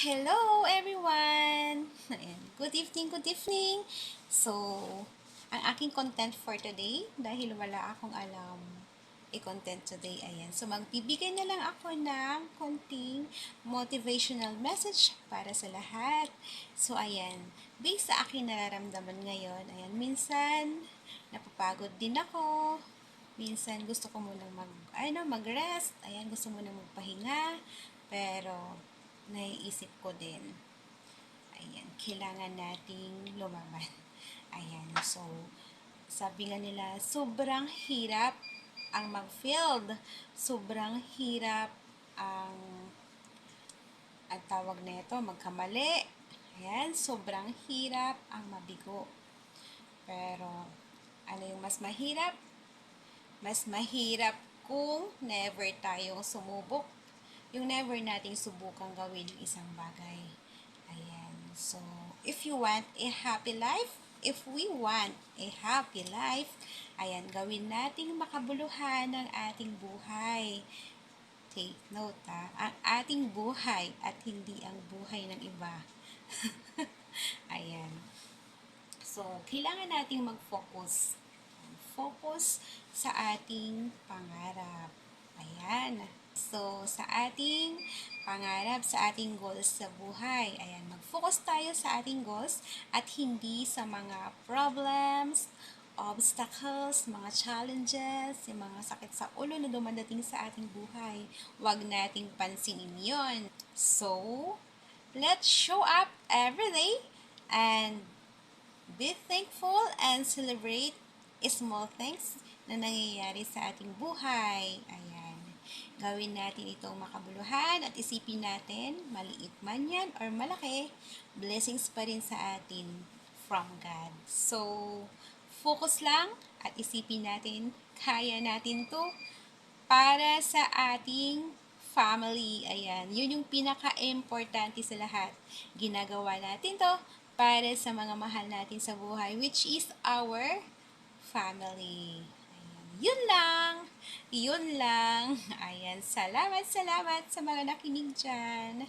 Hello everyone! Ayan. Good evening, good evening! So, ang aking content for today, dahil wala akong alam i-content today, ayan. So, magbibigay na lang ako ng konting motivational message para sa lahat. So, ayan. Based sa aking nararamdaman ngayon, ayan, minsan, napapagod din ako. Minsan, gusto ko munang mag-rest. Ayan, gusto munang magpahinga. Pero, naiisip ko din, ayan, kailangan nating lumaban. Ayan, so, sabi nga nila, sobrang hirap ang mag-field. Sobrang hirap ang tawag nito, magkamali. Ayan, sobrang hirap ang mabigo. Pero, ano yung mas mahirap? Mas mahirap kung never tayong sumubok. Yung never nating subukang gawin yung isang bagay. Ayan. So, if you want a happy life, if we want a happy life, ayan, gawin nating makabuluhan ang ating buhay. Take note, ha? Ang ating buhay at hindi ang buhay ng iba. Ayan. So, kailangan nating mag-focus. Focus sa ating pangarap. Ayan. So, sa ating pangarap, sa ating goals sa buhay. Ayan, mag-focus tayo sa ating goals at hindi sa mga problems, obstacles, mga challenges, yung mga sakit sa ulo na dumadating sa ating buhay. Huwag nating pansinin yon. So, let's show up every day and be thankful and celebrate small things na nangyayari sa ating buhay. Ayan. Gawin natin itong makabuluhan at isipin natin, maliit man yan or malaki, blessings pa rin sa atin from God. So, focus lang at isipin natin, kaya natin to para sa ating family. Ayan, yun yung pinaka-importante sa lahat. Ginagawa natin to para sa mga mahal natin sa buhay, which is our family. Ayan, yun lang. Yun lang. Ayan, salamat sa mga nakinig dyan.